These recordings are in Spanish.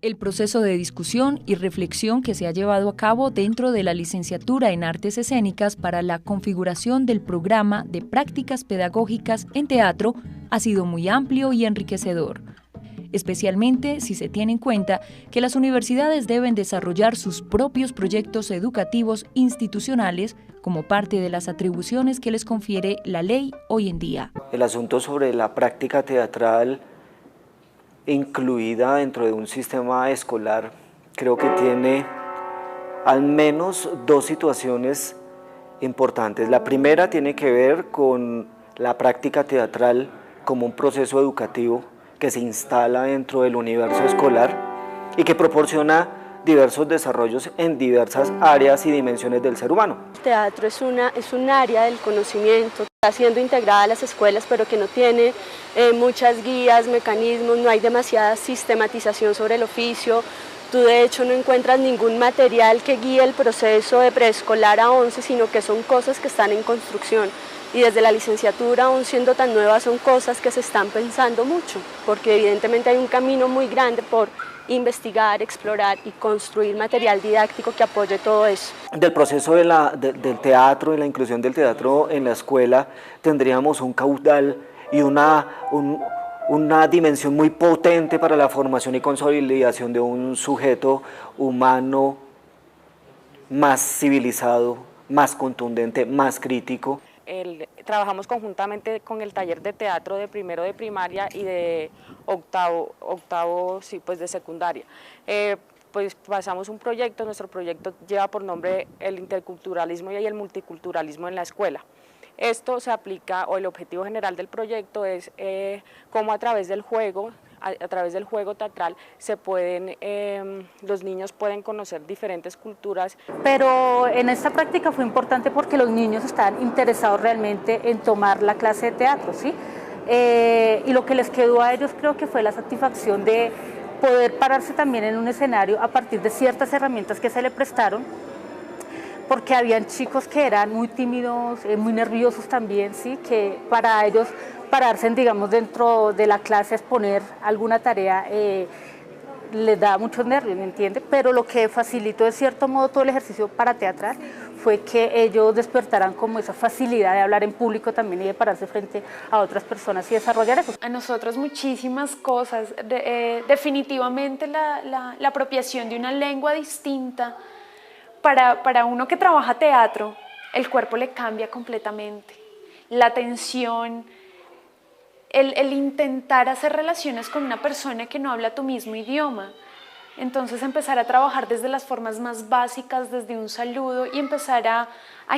El proceso de discusión y reflexión que se ha llevado a cabo dentro de la licenciatura en Artes Escénicas para la configuración del programa de prácticas pedagógicas en teatro ha sido muy amplio y enriquecedor, especialmente si se tiene en cuenta que las universidades deben desarrollar sus propios proyectos educativos institucionales como parte de las atribuciones que les confiere la ley hoy en día. El asunto sobre la práctica teatral incluida dentro de un sistema escolar, creo que tiene al menos dos situaciones importantes. La primera tiene que ver con la práctica teatral como un proceso educativo que se instala dentro del universo escolar y que proporciona diversos desarrollos en diversas áreas y dimensiones del ser humano. El teatro es un área del conocimiento, está siendo integrada a las escuelas, pero que no tiene muchas guías, mecanismos, no hay demasiada sistematización sobre el oficio. Tú de hecho no encuentras ningún material que guíe el proceso de preescolar a 11, sino que son cosas que están en construcción. Y desde la licenciatura, aún siendo tan nuevas, son cosas que se están pensando mucho, porque evidentemente hay un camino muy grande por investigar, explorar y construir material didáctico que apoye todo eso. Del proceso del teatro y la inclusión del teatro en la escuela tendríamos un caudal y una dimensión muy potente para la formación y consolidación de un sujeto humano más civilizado, más contundente, más crítico. Trabajamos conjuntamente con el taller de teatro de primero de primaria y de octavo sí, pues de secundaria. Pues pasamos un proyecto, nuestro proyecto lleva por nombre el interculturalismo y el multiculturalismo en la escuela. Esto se aplica, o el objetivo general del proyecto es cómo a través del juego teatral los niños pueden conocer diferentes culturas. Pero en esta práctica fue importante porque los niños estaban interesados realmente en tomar la clase de teatro, ¿sí? Y lo que les quedó a ellos creo que fue la satisfacción de poder pararse también en un escenario a partir de ciertas herramientas que se le prestaron, porque habían chicos que eran muy tímidos, muy nerviosos también, ¿sí? Que para ellos pararse, digamos, dentro de la clase a exponer alguna tarea les da muchos nervios, ¿me entiende? Pero lo que facilitó de cierto modo todo el ejercicio para teatral fue que ellos despertaran como esa facilidad de hablar en público también y de pararse frente a otras personas y desarrollar eso. A nosotros muchísimas cosas, definitivamente la apropiación de una lengua distinta. Para uno que trabaja teatro, el cuerpo le cambia completamente. La tensión, el intentar hacer relaciones con una persona que no habla tu mismo idioma. Entonces empezar a trabajar desde las formas más básicas, desde un saludo y empezar a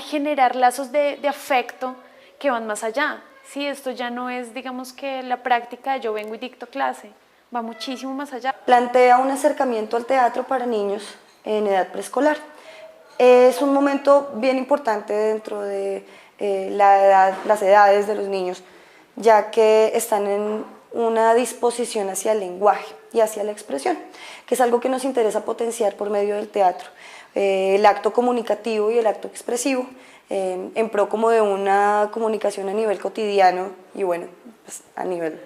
generar lazos de afecto que van más allá. Sí, esto ya no es, digamos que la práctica de yo vengo y dicto clase, va muchísimo más allá. Plantea un acercamiento al teatro para niños en edad preescolar. Es un momento bien importante dentro de las edades de los niños, ya que están en una disposición hacia el lenguaje y hacia la expresión, que es algo que nos interesa potenciar por medio del teatro. El acto comunicativo y el acto expresivo, en pro como de una comunicación a nivel cotidiano y bueno, pues a nivel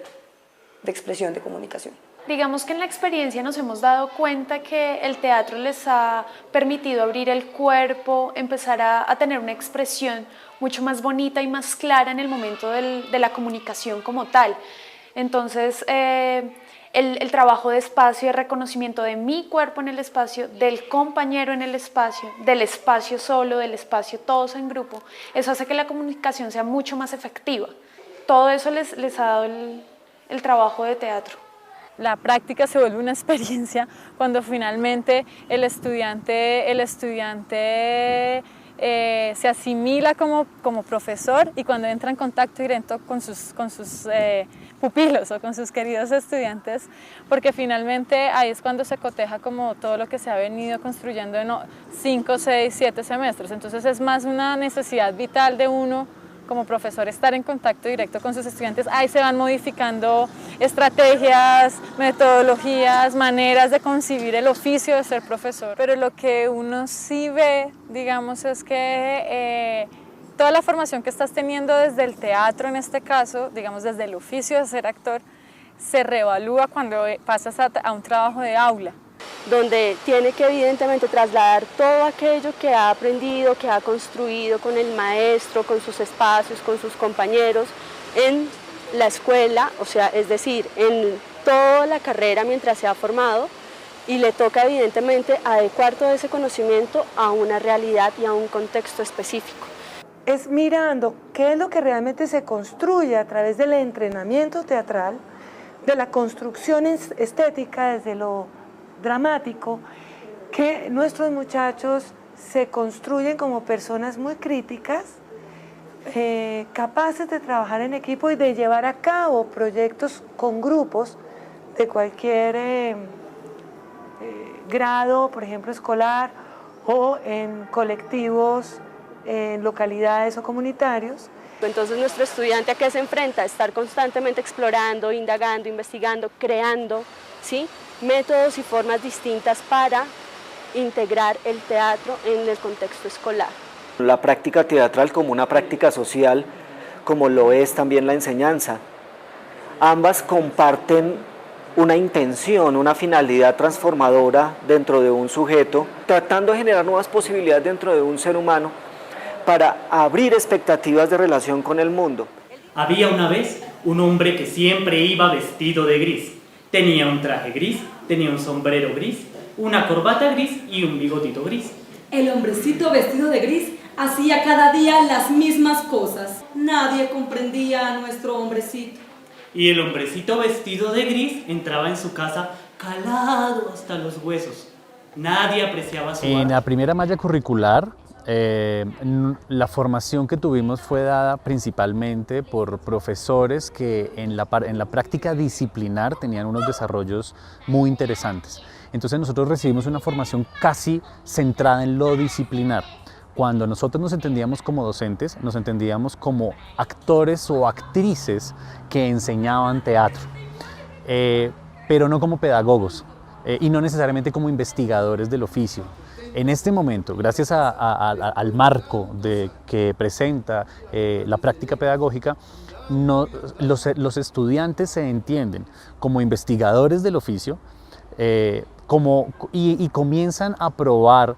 de expresión de comunicación. Digamos que en la experiencia nos hemos dado cuenta que el teatro les ha permitido abrir el cuerpo, empezar a tener una expresión mucho más bonita y más clara en el momento de la comunicación como tal. Entonces, el trabajo de espacio y reconocimiento de mi cuerpo en el espacio, del compañero en el espacio, del espacio solo, del espacio todos en grupo, eso hace que la comunicación sea mucho más efectiva. Todo eso les ha dado el trabajo de teatro. La práctica se vuelve una experiencia cuando finalmente el estudiante se asimila como profesor y cuando entra en contacto directo con sus pupilos o con sus queridos estudiantes, porque finalmente ahí es cuando se coteja como todo lo que se ha venido construyendo en 5, 6, 7 semestres. Entonces es más una necesidad vital de uno como profesor estar en contacto directo con sus estudiantes. Ahí se van modificando estrategias, metodologías, maneras de concebir el oficio de ser profesor. Pero lo que uno sí ve, digamos, es que toda la formación que estás teniendo desde el teatro, en este caso, digamos desde el oficio de ser actor, se reevalúa cuando pasas a un trabajo de aula. donde tiene que evidentemente trasladar todo aquello que ha aprendido, que ha construido con el maestro, con sus espacios, con sus compañeros, en la escuela, o sea, es decir, en toda la carrera mientras se ha formado, y le toca evidentemente adecuar todo ese conocimiento a una realidad y a un contexto específico. Es mirando qué es lo que realmente se construye a través del entrenamiento teatral, de la construcción estética desde lo dramático, que nuestros muchachos se construyen como personas muy críticas, capaces de trabajar en equipo y de llevar a cabo proyectos con grupos de cualquier grado, por ejemplo escolar, o en colectivos, en localidades o comunitarios. Entonces nuestro estudiante, ¿a qué se enfrenta? A estar constantemente explorando, indagando, investigando, creando, ¿sí?, métodos y formas distintas para integrar el teatro en el contexto escolar. La práctica teatral como una práctica social, como lo es también la enseñanza. Ambas comparten una intención, una finalidad transformadora dentro de un sujeto, tratando de generar nuevas posibilidades dentro de un ser humano para abrir expectativas de relación con el mundo. Había una vez un hombre que siempre iba vestido de gris. Tenía un traje gris, tenía un sombrero gris, una corbata gris y un bigotito gris. El hombrecito vestido de gris hacía cada día las mismas cosas. Nadie comprendía a nuestro hombrecito. Y el hombrecito vestido de gris entraba en su casa calado hasta los huesos. Nadie apreciaba su arte. En la primera malla curricular, la formación que tuvimos fue dada principalmente por profesores que en la práctica disciplinar tenían unos desarrollos muy interesantes. Entonces nosotros recibimos una formación casi centrada en lo disciplinar. Cuando nosotros nos entendíamos como docentes, nos entendíamos como actores o actrices que enseñaban teatro, pero no como pedagogos y no necesariamente como investigadores del oficio. En este momento, gracias al marco que presenta la práctica pedagógica, los estudiantes se entienden como investigadores del oficio y comienzan a probar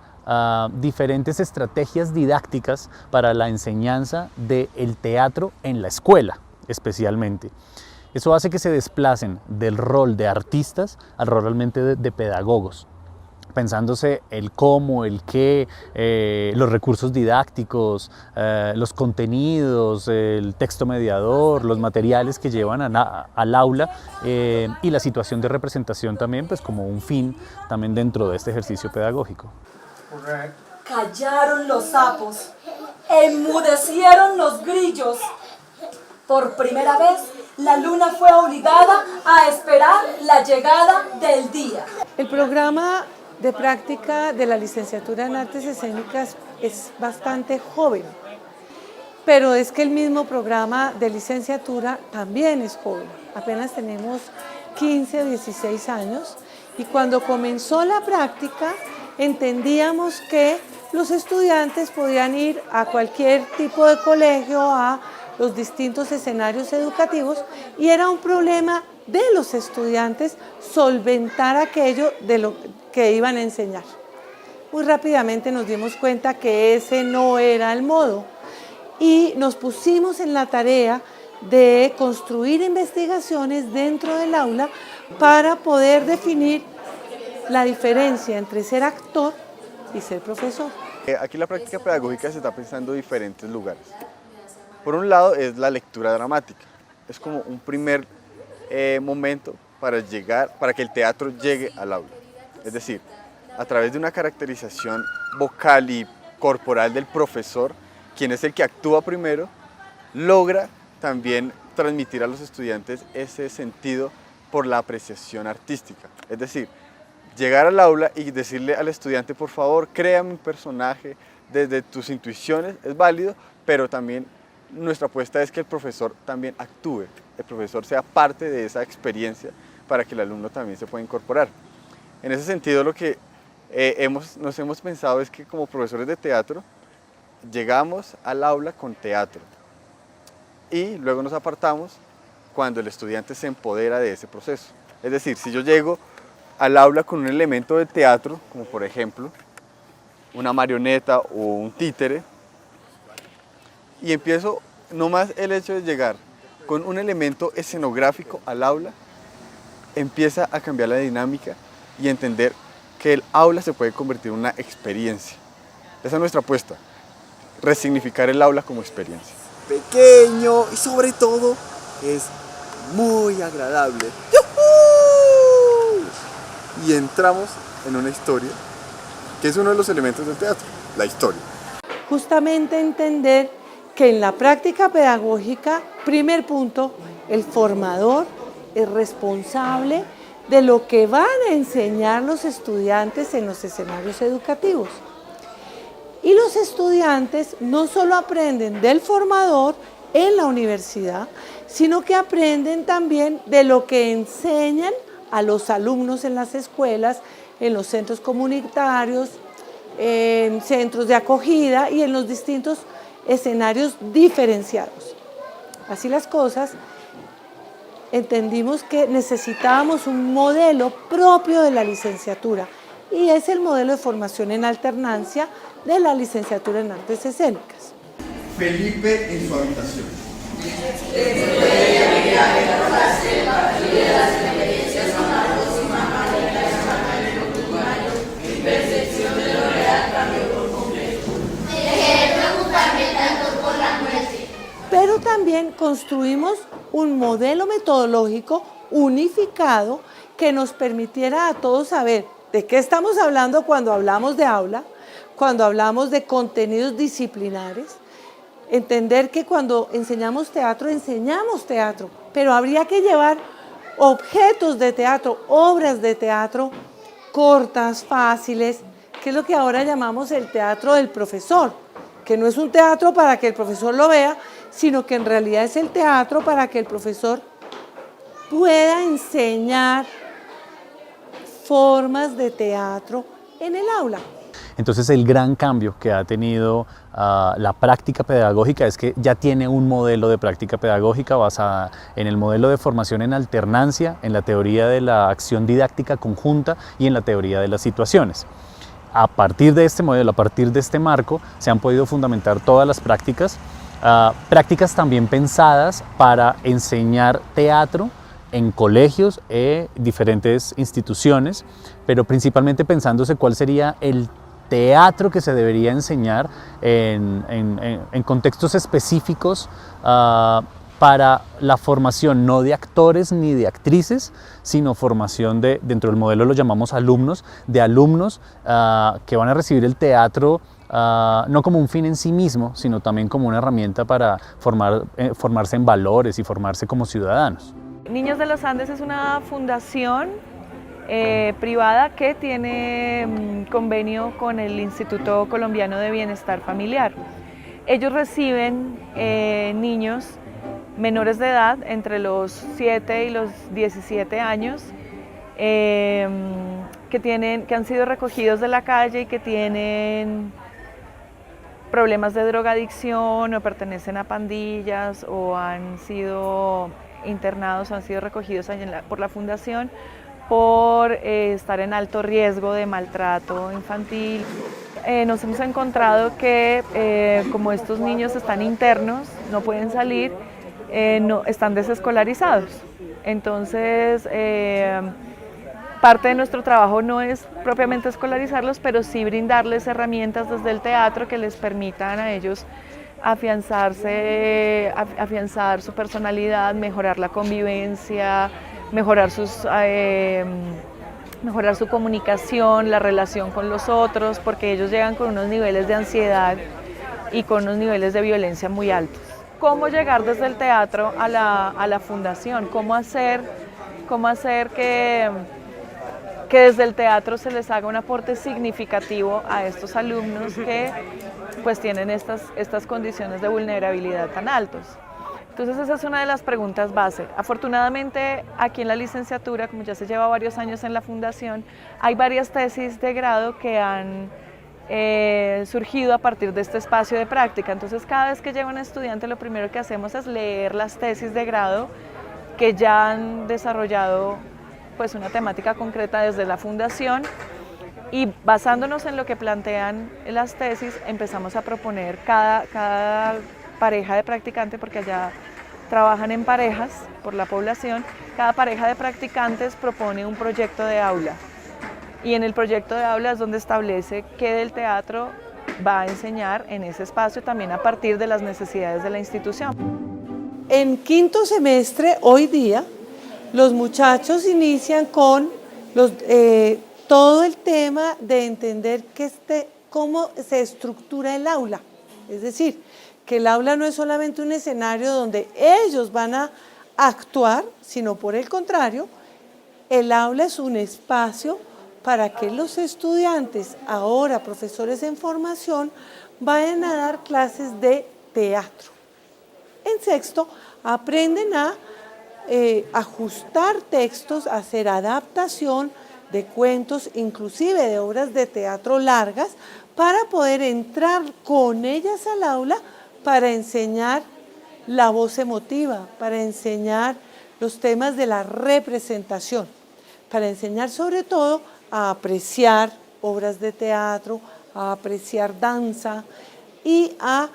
diferentes estrategias didácticas para la enseñanza del teatro en la escuela, especialmente. Eso hace que se desplacen del rol de artistas al rol realmente de pedagogos, pensándose el cómo, el qué, los recursos didácticos, los contenidos, el texto mediador, los materiales que llevan al aula y la situación de representación también, pues como un fin también dentro de este ejercicio pedagógico. Callaron los sapos, enmudecieron los grillos. Por primera vez, la luna fue obligada a esperar la llegada del día. El programa de práctica de la licenciatura en Artes Escénicas es bastante joven, pero es que el mismo programa de licenciatura también es joven. Apenas tenemos 15 o 16 años y cuando comenzó la práctica entendíamos que los estudiantes podían ir a cualquier tipo de colegio, a los distintos escenarios educativos, y era un problema de los estudiantes solventar aquello de lo que iban a enseñar. Muy rápidamente nos dimos cuenta que ese no era el modo y nos pusimos en la tarea de construir investigaciones dentro del aula para poder definir la diferencia entre ser actor y ser profesor. Aquí la práctica pedagógica se está pensando en diferentes lugares. Por un lado es la lectura dramática, es como un primer momento para que el teatro llegue al aula. Es decir, a través de una caracterización vocal y corporal del profesor, quien es el que actúa primero, logra también transmitir a los estudiantes ese sentido por la apreciación artística. Es decir, llegar al aula y decirle al estudiante, por favor, crea mi personaje desde tus intuiciones, es válido, pero también nuestra apuesta es que el profesor también actúe, el profesor sea parte de esa experiencia para que el alumno también se pueda incorporar. En ese sentido, lo que nos hemos pensado es que como profesores de teatro, llegamos al aula con teatro y luego nos apartamos cuando el estudiante se empodera de ese proceso. Es decir, si yo llego al aula con un elemento de teatro, como por ejemplo una marioneta o un títere, y empiezo, nomás el hecho de llegar con un elemento escenográfico al aula, empieza a cambiar la dinámica y entender que el aula se puede convertir en una experiencia. Esa es nuestra apuesta, resignificar el aula como experiencia. Pequeño y sobre todo es muy agradable. ¡Yujú! Y entramos en una historia, que es uno de los elementos del teatro, la historia. Justamente entender que en la práctica pedagógica, primer punto, el formador es responsable de lo que van a enseñar los estudiantes en los escenarios educativos. Y los estudiantes no solo aprenden del formador en la universidad, sino que aprenden también de lo que enseñan a los alumnos en las escuelas, en los centros comunitarios, en centros de acogida y en los distintos escenarios diferenciados. Así las cosas, entendimos que necesitábamos un modelo propio de la licenciatura y es el modelo de formación en alternancia de la licenciatura en Artes Escénicas. Felipe en su habitación. Pero también construimos un modelo metodológico unificado que nos permitiera a todos saber de qué estamos hablando cuando hablamos de aula, cuando hablamos de contenidos disciplinares, entender que cuando enseñamos teatro, pero habría que llevar objetos de teatro, obras de teatro cortas, fáciles, que es lo que ahora llamamos el teatro del profesor, que no es un teatro para que el profesor lo vea, sino que en realidad es el teatro para que el profesor pueda enseñar formas de teatro en el aula. Entonces el gran cambio que ha tenido la práctica pedagógica es que ya tiene un modelo de práctica pedagógica basada en el modelo de formación en alternancia, en la teoría de la acción didáctica conjunta y en la teoría de las situaciones. A partir de este modelo, a partir de este marco, se han podido fundamentar todas las prácticas, prácticas también pensadas para enseñar teatro en colegios e diferentes instituciones, pero principalmente pensándose cuál sería el teatro que se debería enseñar en contextos específicos para la formación no de actores ni de actrices, sino formación dentro del modelo lo llamamos alumnos, de alumnos que van a recibir el teatro no como un fin en sí mismo, sino también como una herramienta para formarse en valores y formarse como ciudadanos. Niños de los Andes es una fundación privada que tiene convenio con el Instituto Colombiano de Bienestar Familiar. Ellos reciben niños menores de edad, entre los 7 y los 17 años, que han sido recogidos de la calle y que tienen problemas de drogadicción o pertenecen a pandillas o han sido internados o han sido recogidos por la fundación por estar en alto riesgo de maltrato infantil. Nos hemos encontrado que como estos niños están internos, no pueden salir, están desescolarizados. Entonces, parte de nuestro trabajo no es propiamente escolarizarlos, pero sí brindarles herramientas desde el teatro que les permitan a ellos afianzar su personalidad, mejorar la convivencia, mejorar su comunicación, la relación con los otros, porque ellos llegan con unos niveles de ansiedad y con unos niveles de violencia muy altos. ¿Cómo llegar desde el teatro a la fundación? ¿Cómo hacer que desde el teatro se les haga un aporte significativo a estos alumnos que pues tienen estas condiciones de vulnerabilidad tan altos? Entonces esa es una de las preguntas base. Afortunadamente aquí en la licenciatura, como ya se lleva varios años en la fundación, hay varias tesis de grado que han surgido a partir de este espacio de práctica. Entonces cada vez que llega un estudiante lo primero que hacemos es leer las tesis de grado que ya han desarrollado pues una temática concreta desde la fundación y basándonos en lo que plantean las tesis empezamos a proponer cada pareja de practicante, porque allá trabajan en parejas por la población, cada pareja de practicantes propone un proyecto de aula y en el proyecto de aula es donde establece qué del teatro va a enseñar en ese espacio también a partir de las necesidades de la institución. En quinto semestre, hoy día, los muchachos inician con todo el tema de entender cómo se estructura el aula. Es decir, que el aula no es solamente un escenario donde ellos van a actuar, sino por el contrario, el aula es un espacio para que los estudiantes, ahora profesores en formación, vayan a dar clases de teatro. En sexto, aprenden a ajustar textos, a hacer adaptación de cuentos, inclusive de obras de teatro largas, para poder entrar con ellas al aula para enseñar la voz emotiva, para enseñar los temas de la representación, para enseñar sobre todo a apreciar obras de teatro, a apreciar danza y a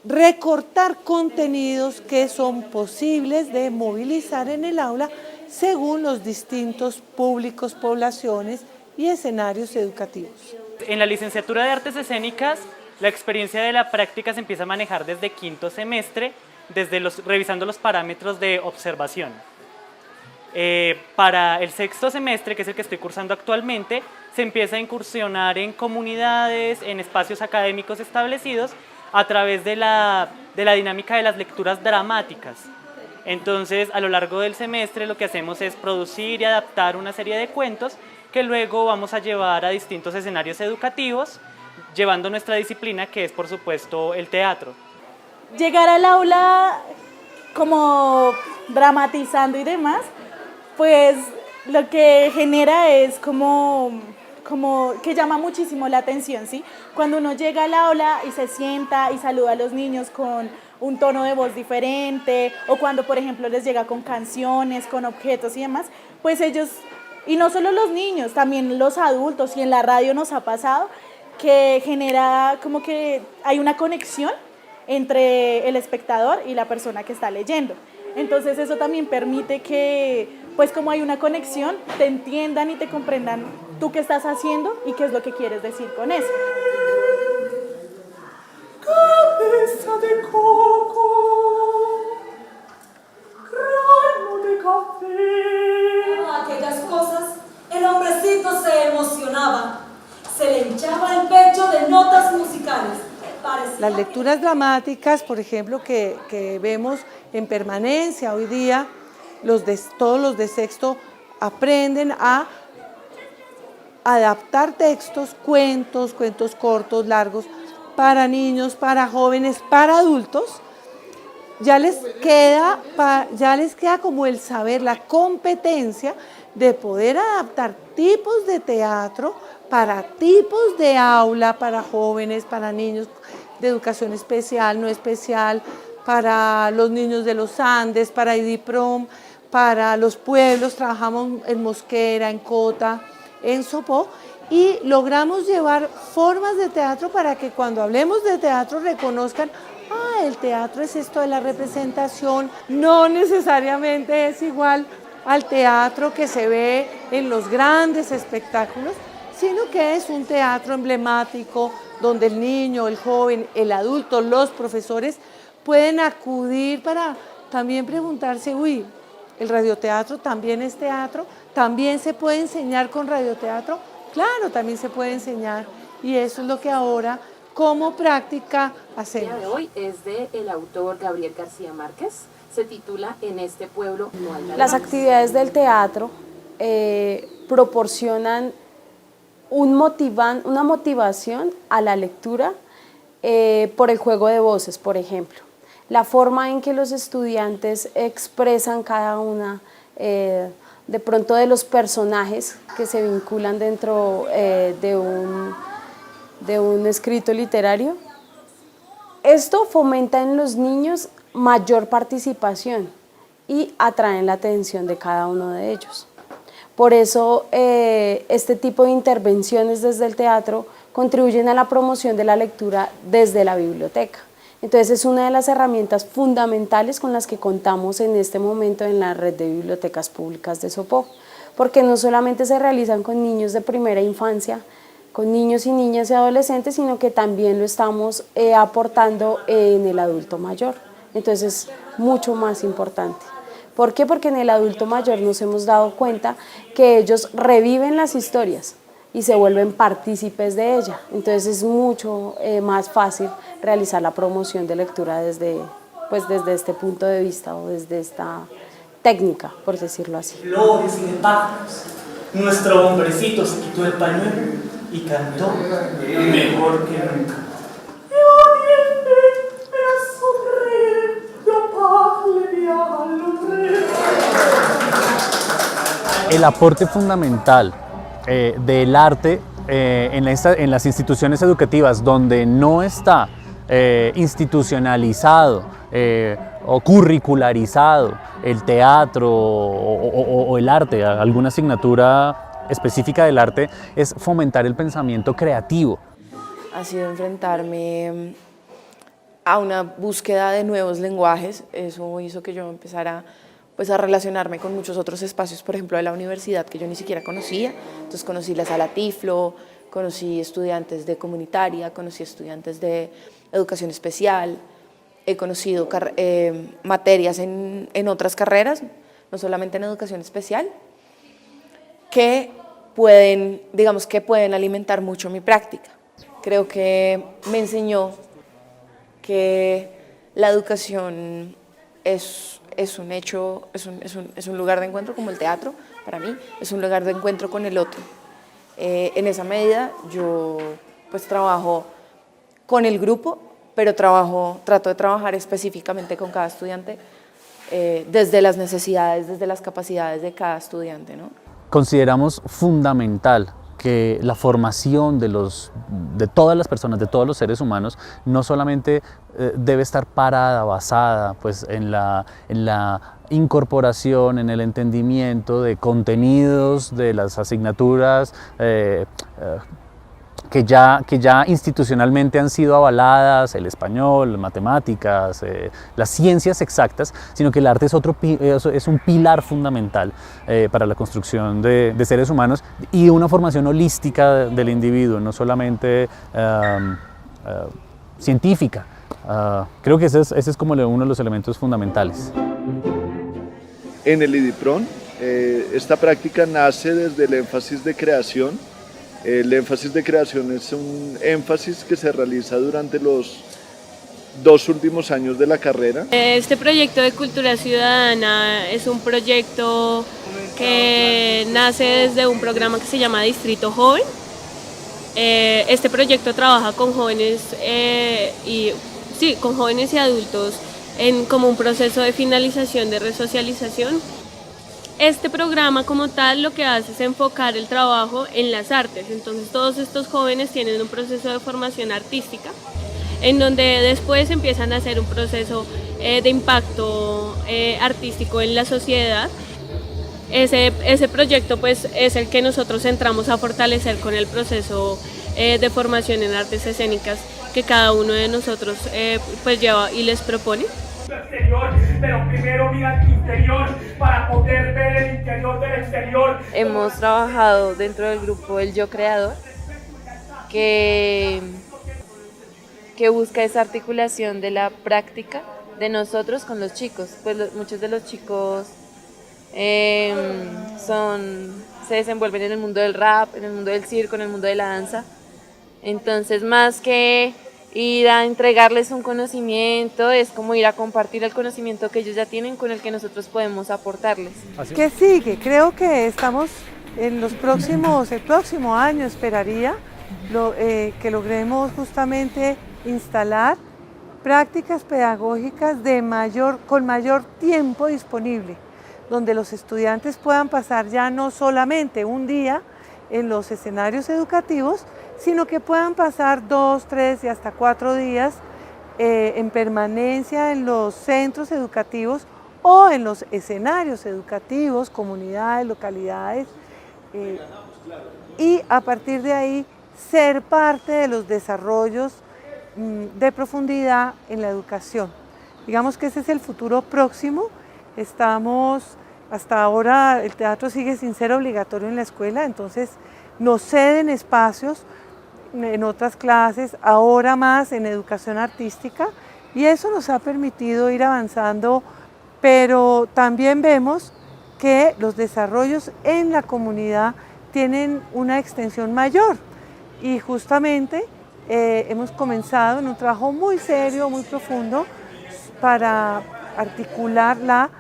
recortar contenidos que son posibles de movilizar en el aula según los distintos públicos, poblaciones y escenarios educativos. En la licenciatura de Artes Escénicas, la experiencia de la práctica se empieza a manejar desde quinto semestre, revisando los parámetros de observación. Para el sexto semestre, que es el que estoy cursando actualmente, se empieza a incursionar en comunidades, en espacios académicos establecidos, a través de la dinámica de las lecturas dramáticas. Entonces, a lo largo del semestre lo que hacemos es producir y adaptar una serie de cuentos que luego vamos a llevar a distintos escenarios educativos, llevando nuestra disciplina, que es por supuesto el teatro. Llegar al aula como dramatizando y demás, pues lo que genera es como que llama muchísimo la atención, ¿sí? Cuando uno llega al aula y se sienta y saluda a los niños con un tono de voz diferente, o cuando por ejemplo les llega con canciones, con objetos y demás, pues ellos, y no solo los niños, también los adultos, y en la radio nos ha pasado, que genera como que hay una conexión entre el espectador y la persona que está leyendo. Entonces eso también permite que, pues como hay una conexión, te entiendan y te comprendan tú qué estás haciendo y qué es lo que quieres decir con eso. Cabeza de coco, grano de café. Aquellas cosas, el hombrecito se emocionaba, se le hinchaba el pecho de notas musicales. Las lecturas dramáticas, por ejemplo, que vemos en permanencia hoy día, todos los de sexto aprenden a adaptar textos, cuentos cortos, largos, para niños, para jóvenes, para adultos. Ya les queda como el saber, la competencia de poder adaptar tipos de teatro para tipos de aula, para jóvenes, para niños de educación especial, no especial, para los niños de los Andes, para IDIPROM, para los pueblos, trabajamos en Mosquera, en Cota, en Sopó, y logramos llevar formas de teatro para que cuando hablemos de teatro reconozcan, el teatro es esto de la representación, no necesariamente es igual al teatro que se ve en los grandes espectáculos, sino que es un teatro emblemático donde el niño, el joven, el adulto, los profesores pueden acudir para también preguntarse, ¿el radioteatro también es teatro? ¿También se puede enseñar con radioteatro? Claro, también se puede enseñar, y eso es lo que ahora como práctica hacemos. El día de hoy es del autor Gabriel García Márquez, se titula En este pueblo no hay ladrones. Las actividades del teatro proporcionan una motivación a la lectura por el juego de voces, por ejemplo. La forma en que los estudiantes expresan cada una de pronto de los personajes que se vinculan dentro de un escrito literario. Esto fomenta en los niños mayor participación y atraen la atención de cada uno de ellos. Por eso este tipo de intervenciones desde el teatro contribuyen a la promoción de la lectura desde la biblioteca. Entonces es una de las herramientas fundamentales con las que contamos en este momento en la red de bibliotecas públicas de Sopó, porque no solamente se realizan con niños de primera infancia, con niños y niñas y adolescentes, sino que también lo estamos aportando en el adulto mayor. Entonces es mucho más importante. ¿Por qué? Porque en el adulto mayor nos hemos dado cuenta que ellos reviven las historias y se vuelven partícipes de ella. Entonces es mucho más fácil realizar la promoción de lectura desde este punto de vista o desde esta técnica, por decirlo así. Flores y de pájaros. Nuestro hombrecito se quitó el pañuelo y cantó mejor que nunca. El aporte fundamental del arte en las instituciones educativas donde no está institucionalizado o curricularizado el teatro o el arte, alguna asignatura específica del arte, es fomentar el pensamiento creativo. Ha sido enfrentarme a una búsqueda de nuevos lenguajes. Eso hizo que yo empezara a relacionarme con muchos otros espacios, por ejemplo de la universidad, que yo ni siquiera conocía. Entonces conocí la sala Tiflo, conocí estudiantes de comunitaria, conocí estudiantes de educación especial, he conocido materias en otras carreras, no solamente en educación especial, que pueden alimentar mucho mi práctica. Creo que me enseñó que la educación es un hecho, es un lugar de encuentro como el teatro, para mí, es un lugar de encuentro con el otro. En esa medida yo trabajo con el grupo, pero trato de trabajar específicamente con cada estudiante desde las necesidades, desde las capacidades de cada estudiante, ¿no? Consideramos fundamental que la formación de todas las personas, de todos los seres humanos, no solamente debe estar basada en la incorporación, en el entendimiento de contenidos de las asignaturas que ya institucionalmente han sido avaladas, el español, matemáticas, las ciencias exactas, sino que el arte es un pilar fundamental para la construcción de seres humanos y una formación holística del individuo, no solamente científica. Creo que ese es como uno de los elementos fundamentales. En el IDIPRON, esta práctica nace desde el énfasis de creación. El énfasis de creación es un énfasis que se realiza durante los 2 últimos años de la carrera. Este proyecto de cultura ciudadana es un proyecto que nace desde un programa que se llama Distrito Joven. Este proyecto trabaja con jóvenes con jóvenes y adultos como un proceso de finalización de resocialización. Este programa como tal lo que hace es enfocar el trabajo en las artes, entonces todos estos jóvenes tienen un proceso de formación artística en donde después empiezan a hacer un proceso de impacto artístico en la sociedad. Ese proyecto es el que nosotros entramos a fortalecer con el proceso de formación en artes escénicas que cada uno de nosotros lleva y les propone. Exterior, pero primero mira el interior para poder ver el interior del exterior. Hemos trabajado dentro del grupo El Yo Creador, que busca esa articulación de la práctica de nosotros con los chicos. Pues muchos de los chicos se desenvuelven en el mundo del rap, en el mundo del circo, en el mundo de la danza. Entonces, más que ir a entregarles un conocimiento, es como ir a compartir el conocimiento que ellos ya tienen con el que nosotros podemos aportarles. ¿Qué sigue? Creo que estamos en el próximo año, esperaría, que logremos justamente instalar prácticas pedagógicas con mayor tiempo disponible, donde los estudiantes puedan pasar ya no solamente un día en los escenarios educativos, sino que puedan pasar 2, 3 y hasta 4 días en permanencia en los centros educativos o en los escenarios educativos, comunidades, localidades, y a partir de ahí ser parte de los desarrollos de profundidad en la educación. Digamos que ese es el futuro próximo. Hasta ahora el teatro sigue sin ser obligatorio en la escuela, entonces nos ceden espacios en otras clases, ahora más en educación artística, y eso nos ha permitido ir avanzando, pero también vemos que los desarrollos en la comunidad tienen una extensión mayor, y justamente hemos comenzado en un trabajo muy serio, muy profundo, para articular la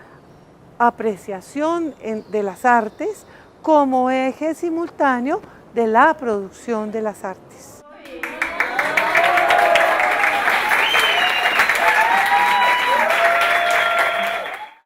apreciación de las artes como eje simultáneo de la producción de las artes.